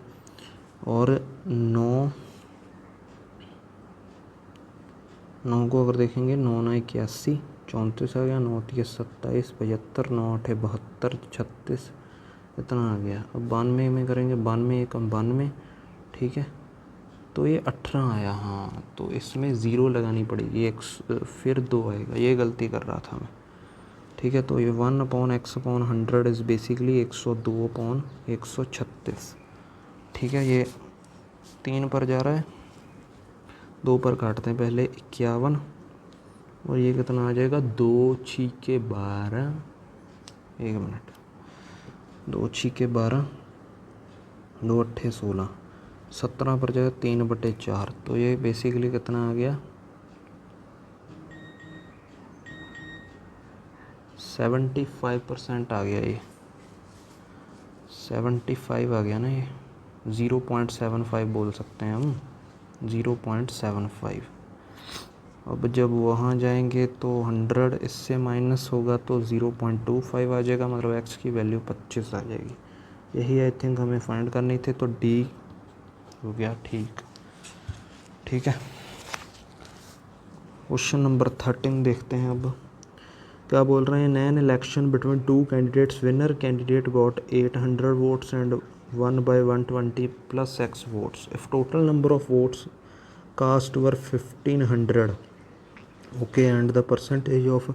और 9 को अगर देखेंगे, 9 9 81, 34 आ गया, 9 3 27, 75, 9 8 72, 36, इतना आ गया। अब 92 में करेंगे, 92 1 92। ठीक है, तो ये 18 आया। हाँ, तो इसमें ज़ीरो लगानी पड़ेगी, एक फिर 2 आएगा, ये गलती कर रहा था मैं। ठीक है, तो ये 1/x/100 इज़ बेसिकली 102/136। ठीक है, ये 3 पर जा रहा है, 2 पर काटते हैं पहले, 51, और ये कितना आ जाएगा, 2 छीके 12, 1 मिनट, 2 छीके 12, 2 अट्ठे 16, 17 पर जाएगा 3/4, तो ये बेसिकली कितना आ गया, 75% आ गया। ये 75 आ गया ना, ये 0.75 बोल सकते हैं हम, 0.75। अब जब वहाँ जाएंगे तो 100 इससे माइनस होगा तो 0.25 आ जाएगा, मतलब एक्स की वैल्यू 25 आ जाएगी। यही आई थिंक हमें फाइंड करनी थी, तो डी हो गया ठीक। ठीक है, क्वेश्चन नंबर 13 देखते हैं। अब क्या बोल रहे हैं, in an election between 2 candidates, winner candidate got 800 votes and 1/120 plus x votes if total number of votes cast were 1500। Okay, and the percentage of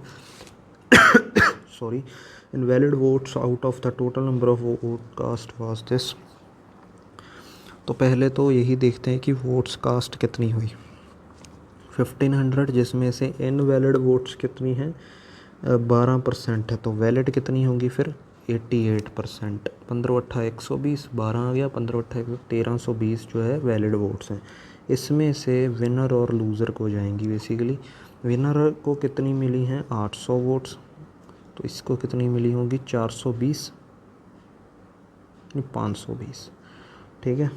invalid votes out of the total number of vote cast was this. तो पहले तो यही देखते हैं कि votes cast कितनी हुई। 1500 जिसमें से इनवैलिड वोट्स कितनी हैं, 12% है, तो वैलिड कितनी होंगी फिर 88%। 15 × 8 = 120, 12 आ गया, 15 × 8 = 1320 जो है वैलिड वोट्स हैं। इसमें से विनर और लूज़र को जाएंगी बेसिकली। विनर को कितनी मिली हैं 800 वोट्स, तो इसको कितनी मिली होंगी 420 नहीं 520, ठीक है।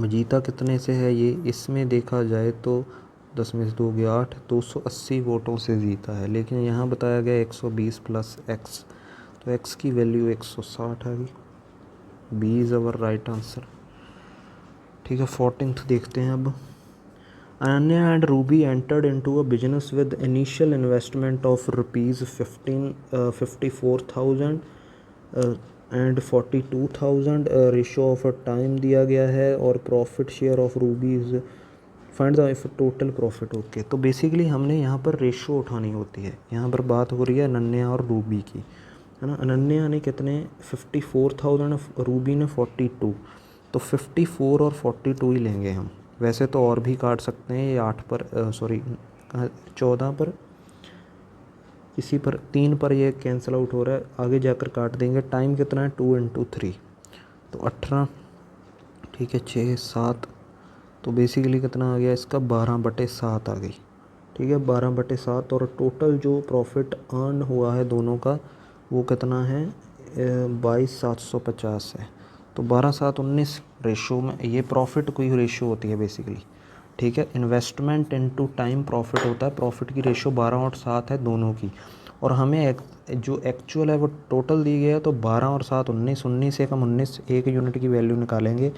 जीता कितने से है ये, इसमें देखा जाए तो 10 में से 2 गया 8, 280 वोटों से जीता है। लेकिन यहाँ बताया गया 120 + x, तो x की वैल्यू 160 आ गई। B is our right answer, ठीक है। 14th देखते हैं अब। Ananya and Ruby entered into a business with initial investment of ₹54,000 and 42,000। Ratio of time दिया गया है और profit share of Ruby is, find the total profit. Okay, तो बेसिकली हमने यहाँ पर रेशो उठानी होती है। यहाँ पर बात हो रही है अनन्या और रूबी की, है ना। अनन्या ने कितने 54,000, रूबी ने 42, तो 54 और 42 ही लेंगे हम। वैसे तो और भी काट सकते हैं, ये 8 पर 14 पर, इसी पर 3 पर ये कैंसिल आउट हो रहा है, आगे जाकर काट देंगे। टाइम कितना है 2 × 3, तो 18, ठीक है। 6 7, तो बेसिकली कितना आ गया इसका 12/7 आ गई, ठीक है। 12/7 और टोटल जो प्रॉफिट अर्न हुआ है दोनों का वो कितना है 22,750 है। तो 12 7 19 रेशो में ये प्रॉफिट कोई रेशो होती है बेसिकली, ठीक है। इन्वेस्टमेंट इनटू टाइम प्रॉफिट होता है, प्रॉफिट की रेशो 12 और 7 है दोनों की। और हमें जो एक्चुअल है वो टोटल दी गया है, तो 12 और 7 19, 19 एकम 19, 1 यूनिट की वैल्यू निकालेंगे।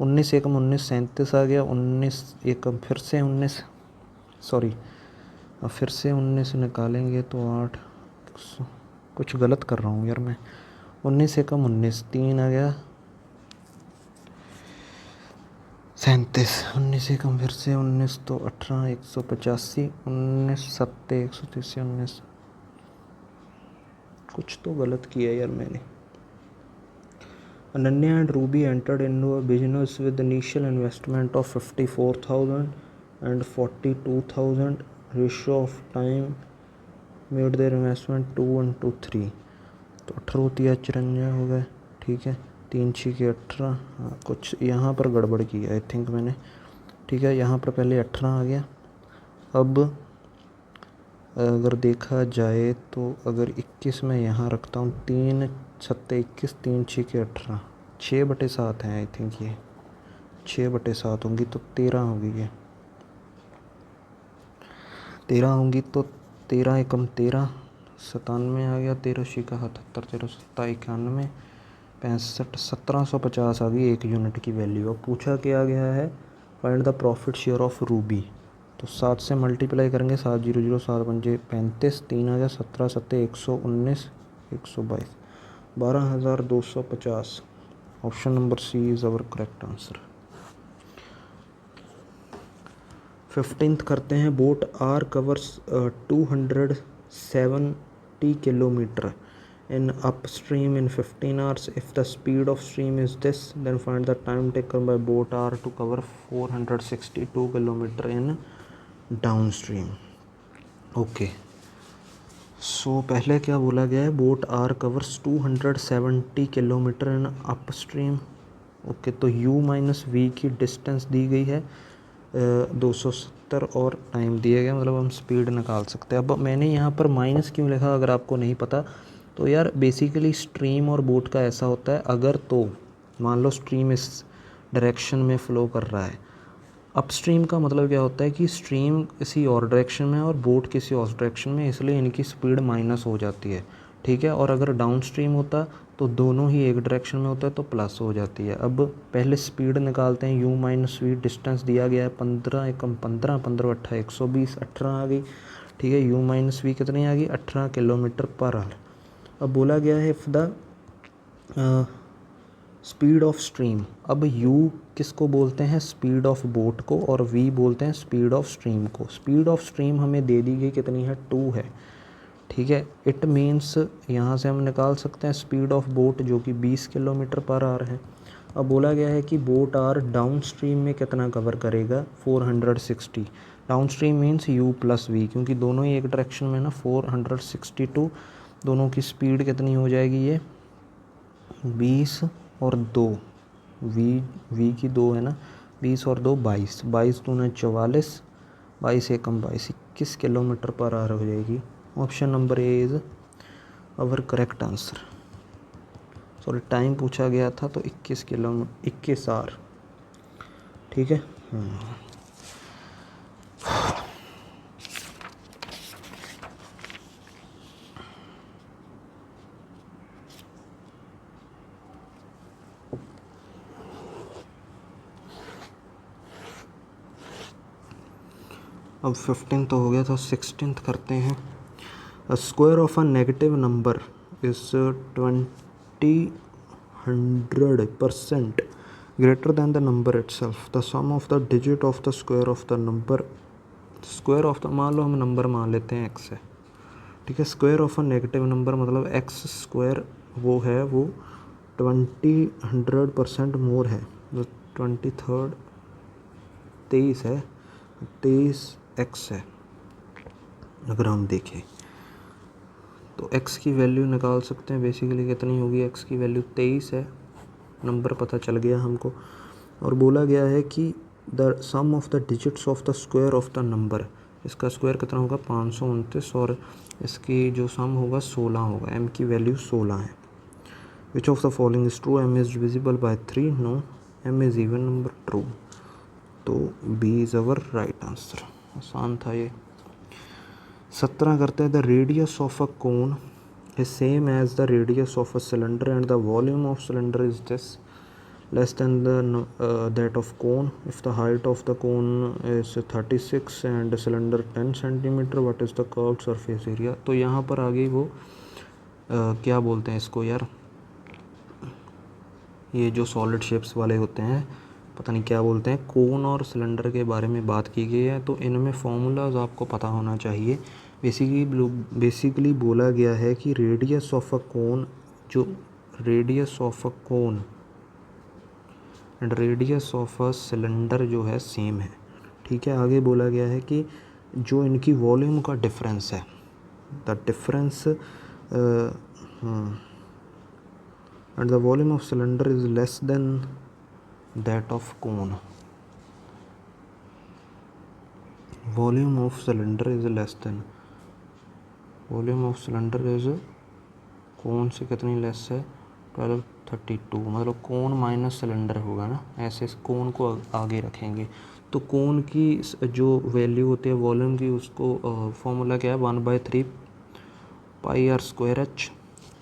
19 एकम 19 37 आ गया, 19 एकम फिर से 19, सॉरी फिर से 19 निकालेंगे तो 8, कुछ गलत कर रहा हूँ यार मैं। 19 एकम 19 3 आ गया 37, 19 एकम फिर से 19 तो 18, 185, 19 7 130, 19, कुछ तो गलत किया यार मैंने। Ananya and Ruby entered into a business with initial investment of 54,000 and 42,000. Ratio of time made their investment 2 × 3, तो 18 होती है 54 हो गए, ठीक है। 3 6 18, हाँ कुछ यहाँ पर गड़बड़ की है आई थिंक मैंने, ठीक है। यहाँ पर पहले 18 आ गया। अब अगर देखा जाए तो अगर 21 मैं यहाँ रखता हूँ, 3 7 21, 3 6 18, 6/7 है आई थिंक, ये 6/7 होंगी, तो 13 होगी, ये 13 होंगी। तो 13 एकम 13, 97 आ गया, 13 छिका 77, 13 7 91, 65, 1750 आ गई 1 यूनिट की वैल्यू। अब पूछा क्या गया है find the profit share of Ruby, तो 7 से मल्टीप्लाई करेंगे, 7 0 0 7 5 35, 3 आ गया, 17 7 119, 122, 12,250। Option number C is our correct answer. 15th करते हैं। Boat R covers 270 kilometre in upstream in 15 hours. If the speed of stream is this, then find the time taken by boat R to cover 462 kilometer in downstream. Okay, so पहले क्या बोला गया है, boat R covers 270 kilometre in upstream. Okay, तो u - v की distance दी गई है 270 और टाइम दिया गया, मतलब हम स्पीड निकाल सकते हैं। अब मैंने यहाँ पर माइनस क्यों लिखा अगर आपको नहीं पता तो यार, बेसिकली स्ट्रीम और बोट का ऐसा होता है, अगर तो मान लो स्ट्रीम इस डायरेक्शन में फ़्लो कर रहा है, अपस्ट्रीम का मतलब क्या होता है कि स्ट्रीम किसी और डायरेक्शन में और बोट किसी और डायरेक्शन में, इसलिए इनकी स्पीड माइनस हो जाती है, ठीक है। और अगर डाउन स्ट्रीम होता तो दोनों ही एक डायरेक्शन में होता है तो प्लस हो जाती है। अब पहले स्पीड निकालते हैं, u - v डिस्टेंस दिया गया है 15 एकम 15, 15 8 120, 18 आ गई, ठीक है। u - v कितनी आ गई 18 किलोमीटर पर आवर। अब बोला गया है if the speed of stream, अब u किसको बोलते हैं, स्पीड ऑफ बोट को, और v बोलते हैं स्पीड ऑफ स्ट्रीम को। स्पीड ऑफ स्ट्रीम हमें दे दी गई कितनी है 2 है, ठीक है। इट मीन्स यहाँ से हम निकाल सकते हैं स्पीड ऑफ बोट जो कि 20 किलोमीटर पर आवर है। अब बोला गया है कि बोट आर डाउन स्ट्रीम में कितना कवर करेगा 460। Downstream means u plus V, क्योंकि दोनों ही एक डायरेक्शन में ना 462, दोनों की स्पीड कितनी हो जाएगी ये 20 और 2, वी की 2 है ना, 20 और 2 22, 22 दूना 44, 22 एकम 22, 21 किलोमीटर पर आवर हो जाएगी। Option number A is our correct answer. Sorry time पूछा गया था तो 21 किलोमीटर 21 आवर, ठीक है। अब 15 तो हो गया था, 16 करते हैं। A square of a negative number is 20% greater than the number itself. The sum of the digit of the square of the number, square of the, मान लो हम नंबर मान लेते हैं x है, ठीक है। Square of a negative number मतलब x square वो है वो 100% मोर है, जो 23 है, 23x है। अगर हम देखें तो x की वैल्यू निकाल सकते हैं बेसिकली कितनी होगी, x की वैल्यू 23 है, नंबर पता चल गया हमको। और बोला गया है कि the sum of the digits of the square of the number, इसका स्क्वायर कितना होगा 529, और इसकी जो सम होगा 16 होगा, m की वैल्यू 16 है। Which of the following is true, m is divisible by 3, no, m is even number, true, तो b is our right answer. आसान था ये। 17 करते हैं। The radius of a cone is same as the radius of a cylinder and the volume of cylinder is this less than the that of cone. If the height of the cone is 36 and the cylinder 10 centimeter, what is the curved surface area? तो यहाँ पर आगे वो क्या बोलते हैं इसको यार, ये जो सॉलिड शेप्स वाले होते हैं पता नहीं क्या बोलते हैं, कोन और सिलेंडर के बारे में बात की गई है, तो इनमें फॉर्मूलाज आपको पता होना चाहिए। बेसिकली बोला गया है कि रेडियस ऑफ अ कोन, जो radius of a cone and radius of a cylinder जो है सेम है, ठीक है। आगे बोला गया है कि जो इनकी वॉल्यूम का डिफरेंस है, the difference and the volume of cylinder is less than that of cone. Volume of cylinder is less than, volume of cylinder is cone से कितनी लेस है 1232, मतलब कोन माइनस सिलेंडर होगा ना, ऐसे कोन को आगे रखेंगे तो कोन की जो वैल्यू होती है वॉल्यूम की, उसको फॉर्मूला क्या है 1/3 पाई आर स्क्वायर एच,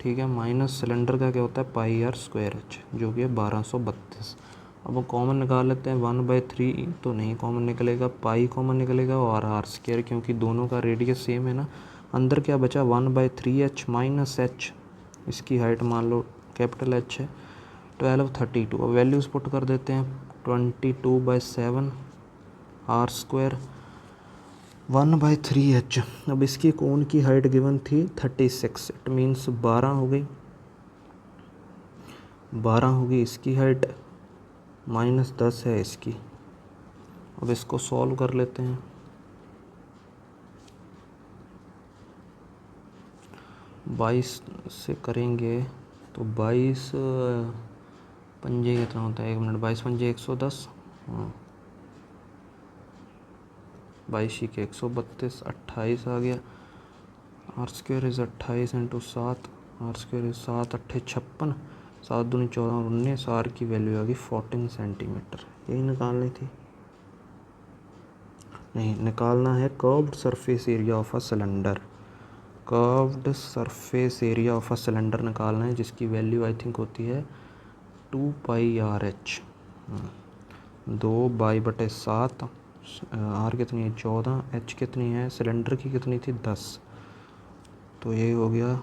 ठीक है, माइनस सिलेंडर का क्या होता है पाई आर स्क्वायर एच, जो कि है 1232। अब वो कॉमन निकाल लेते हैं, 1/3 तो नहीं कॉमन निकलेगा, पाई कॉमन निकलेगा और आर स्क्वायर, क्योंकि दोनों का रेडियस सेम है ना। अंदर क्या बचा 1/3h माइनस एच, इसकी हाइट मान लो कैपिटल एच है 1232। अब वैल्यूज़ पुट कर देते हैं, 22/7 आर स्क्वायर 1/3h। अब इसकी कोन की हाइट गिवन थी 36, इट मीन्स 12 हो गई, 12 होगी इसकी हाइट, माइनस 10 है इसकी। अब इसको सॉल्व कर लेते हैं, 22 से करेंगे तो 22 पंजे कितना होता है, 1 मिनट, 22 पंजे 110, हाँ 22 के 132, 28 आ गया। R square is 28 into 7, r square is 7 8 56, 7 दूनी 14 19, आर की वैल्यू आ गई 14 सेंटीमीटर। यही निकालनी थी, नहीं निकालना है curved surface area of a cylinder, curved surface area of a cylinder निकालना है, जिसकी वैल्यू आई थिंक होती है 2πRh, 2/7, आर कितनी है 14, एच कितनी है सिलेंडर की कितनी थी 10, तो ये हो गया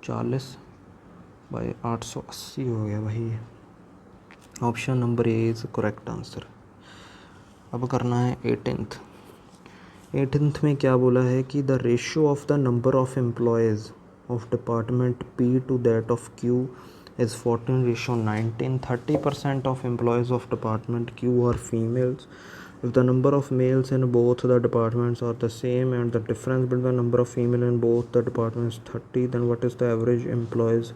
40/880 हो गया भाई। Option number A is correct answer. अब करना है 18th में क्या बोला है कि the ratio of the number of employees of department P to that of Q is 14:19. 30% of employees of department Q are females. If the number of males in both the departments are the same and the difference between the number of female in both the departments 30, then what is the average employees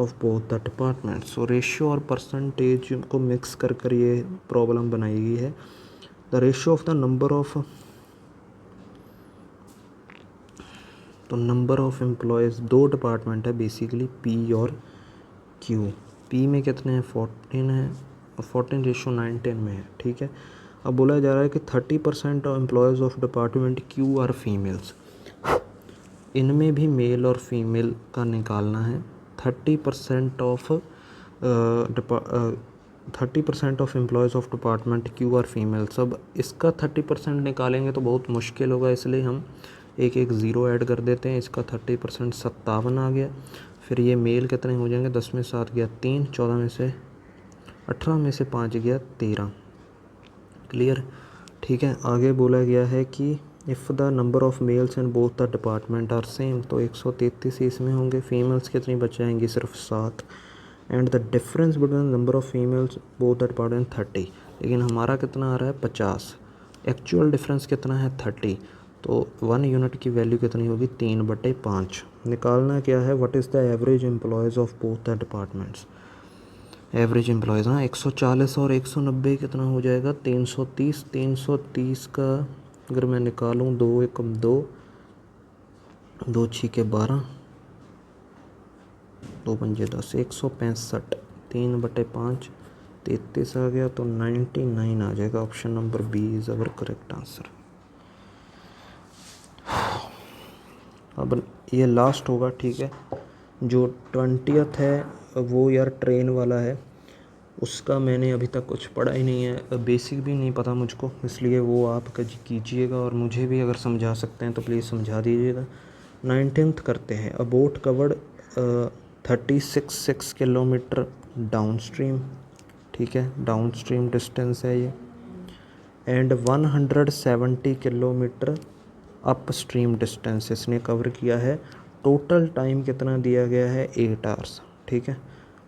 of both the departments? So ratio और percentage को mix कर कर ये problem बनाई गई है. The ratio of the number of employees, दो department है बेसिकली पी और क्यू. पी में कितने हैं 14 है और 14:19 में है. ठीक है. अब बोला जा रहा है कि 30% of employees of department Q R females. इनमें भी मेल और फीमेल का निकालना है. 30% of employees of department Q R females. अब इसका 30% निकालेंगे तो बहुत मुश्किल होगा, इसलिए हम एक एक ज़ीरो ऐड कर देते हैं. इसका 30% 57 आ गया. फिर ये मेल कितने हो जाएंगे, 10 में 7 गया 3, 14 में से 18 में से 5 गया 13. क्लियर. ठीक है. आगे बोला गया है कि if the number of males in both the department are same, तो 133 इसमें होंगे. फीमेल्स कितनी बच जाएंगी, सिर्फ 7. And the difference between number of females both the department 30. लेकिन हमारा कितना आ रहा है 50. एक्चुअल डिफरेंस कितना है 30. तो 1 यूनिट की वैल्यू कितनी होगी 3/5. निकालना क्या है, what is the average employees of both the departments. Average employees, हाँ 140 और 190 कितना हो जाएगा 330. 330 का अगर मैं निकालूँ 2 एकम 2, 2 छीके 12, 2 पंजे 10, 165. 3/5 33 आ गया, तो 99 आ जाएगा. Option number B is our correct answer. अब ये लास्ट होगा. ठीक है. जो 20th है वो यार ट्रेन वाला है, उसका मैंने अभी तक कुछ पढ़ा ही नहीं है, बेसिक भी नहीं पता मुझको, इसलिए वो आप कीजिएगा और मुझे भी अगर समझा सकते हैं तो प्लीज़ समझा दीजिएगा. 19th करते हैं. अ boat covered 36 kilometre down stream. ठीक है. डाउन स्ट्रीम डिस्टेंस है ये. And 170 kilometre up stream distance इसने कवर किया है. टोटल टाइम कितना दिया गया है 8 आवर्स. ठीक है.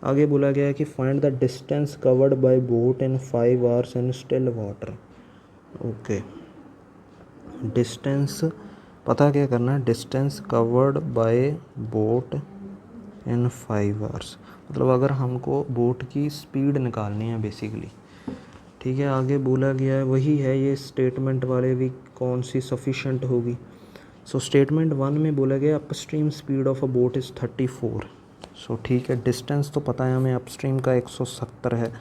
आगे बोला गया है कि find the distance covered by boat in 5 hours in still water. Okay. Distance पता क्या करना है, distance covered by boat in 5 hours, मतलब अगर हमको बोट की स्पीड निकालनी है बेसिकली. ठीक है. आगे बोला गया है वही है ये स्टेटमेंट वाले भी, कौन सी सफिशेंट होगी. सो स्टेटमेंट 1 में बोला गया upstream speed of a boat is 34. सो ठीक है. डिस्टेंस तो पता है हमें, अपस्ट्रीम का 170 है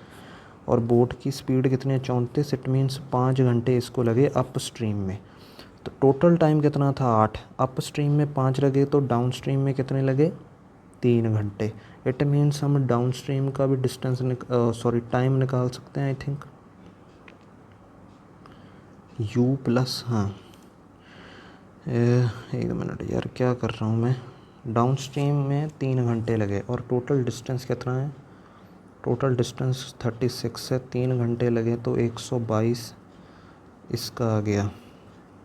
और बोट की स्पीड कितनी है 34. इट मीन्स 5 घंटे इसको लगे अपस्ट्रीम में. तो टोटल टाइम कितना था 8. अपस्ट्रीम में 5 लगे तो डाउन स्ट्रीम में कितने लगे 3 घंटे. इट मीन्स हम डाउन स्ट्रीम का भी डिस्टेंस टाइम निकाल सकते हैं. आई थिंक U प्लस, हाँ एक मिनट यार क्या कर रहा हूँ मैं. डाउन स्ट्रीम में 3 घंटे लगे और टोटल डिस्टेंस कितना है, टोटल डिस्टेंस 36 है. 3 घंटे लगे तो 122 इसका आ गया.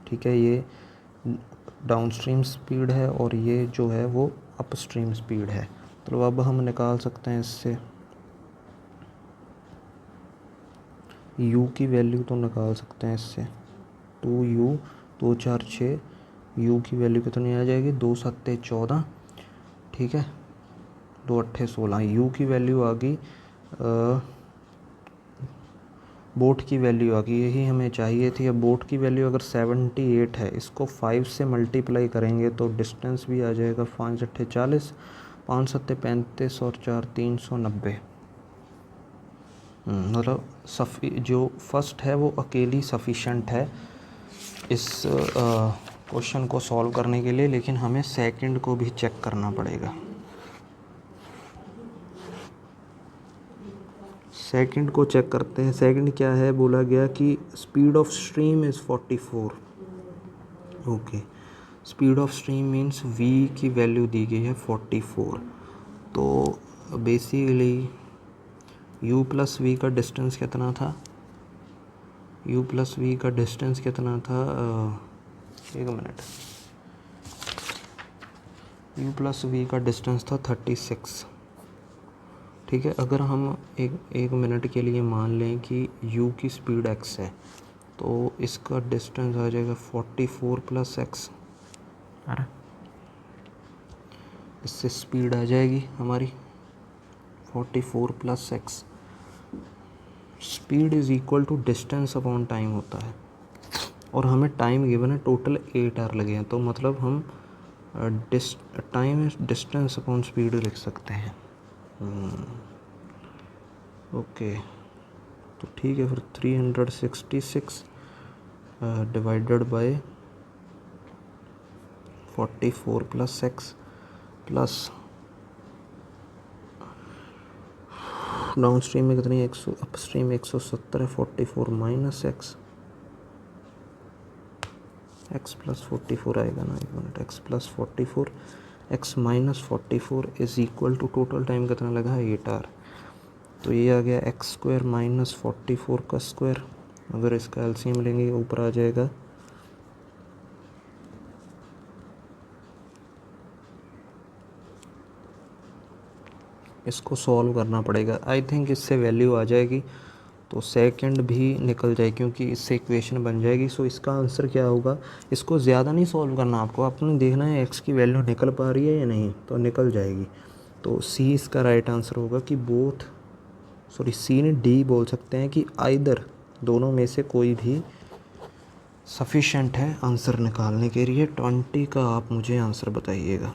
ठीक है. ये डाउन स्ट्रीम स्पीड है और ये जो है वो अप स्ट्रीम स्पीड है. तो अब हम निकाल सकते हैं इससे U की वैल्यू, तो निकाल सकते हैं इससे 2U 2 4 6. U की वैल्यू कितनी आ जाएगी 2 7 14. ठीक है. 2 8 16. U की वैल्यू आ गई, बोट की वैल्यू आ गई, यही हमें चाहिए थी. अब बोट की वैल्यू अगर 78 है, इसको 5 से मल्टीप्लाई करेंगे तो डिस्टेंस भी आ जाएगा 5 8 40, 5 7 35 और 4 390. मतलब जो फर्स्ट है वो अकेली सफिशेंट है इस क्वेश्चन को सॉल्व करने के लिए, लेकिन हमें सेकंड को भी चेक करना पड़ेगा. सेकंड को चेक करते हैं. सेकंड क्या है, बोला गया कि speed of stream is 44. Okay. Speed of stream means v की वैल्यू दी गई है 44. तो बेसिकली u प्लस वी का डिस्टेंस कितना था, u प्लस वी का डिस्टेंस कितना था, एक मिनट, u प्लस वी का डिस्टेंस था 36. ठीक है। अगर हम एक मिनट के लिए मान लें कि u की स्पीड x है, तो इसका डिस्टेंस आ जाएगा 44 प्लस एक्स, है ना। इससे स्पीड आ जाएगी हमारी 44 plus x. Speed is equal to distance upon time होता है, और हमें टाइम गिवन है टोटल 8 आवर लगे हैं, तो मतलब हम टाइम डिस्टेंस अपॉन स्पीड लिख सकते हैं। ओके, तो ठीक है, फिर 366 divided by 44 plus x plus down stream में कितनी 100, अप स्ट्रीम 170 है, 44 माइनस एक्स, एक्स प्लस 44 आएगा ना, एक minute, x plus 44, x minus 44 is equal to total time कितना लगा है 8 आवर। तो ये आ गया एक्स स्क्वायर माइनस 44 का स्क्वायर, अगर इसका एलसीएम लेंगे ऊपर आ जाएगा इसको सॉल्व करना पड़ेगा। आई थिंक इससे वैल्यू आ जाएगी तो सेकंड भी निकल जाए, क्योंकि इससे इक्वेशन बन जाएगी। सो इसका आंसर क्या होगा, इसको ज़्यादा नहीं सॉल्व करना आपको, आपने देखना है एक्स की वैल्यू निकल पा रही है या नहीं, तो निकल जाएगी। तो सी इसका राइट आंसर होगा कि सी ने डी बोल सकते हैं कि आइदर, दोनों में से कोई भी सफिशेंट है आंसर निकालने के लिए। 20 का आप मुझे आंसर बताइएगा।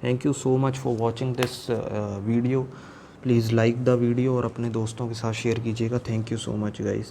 Thank you so much for watching this video. Please like the video और अपने दोस्तों के साथ शेयर कीजिएगा। Thank you so much guys.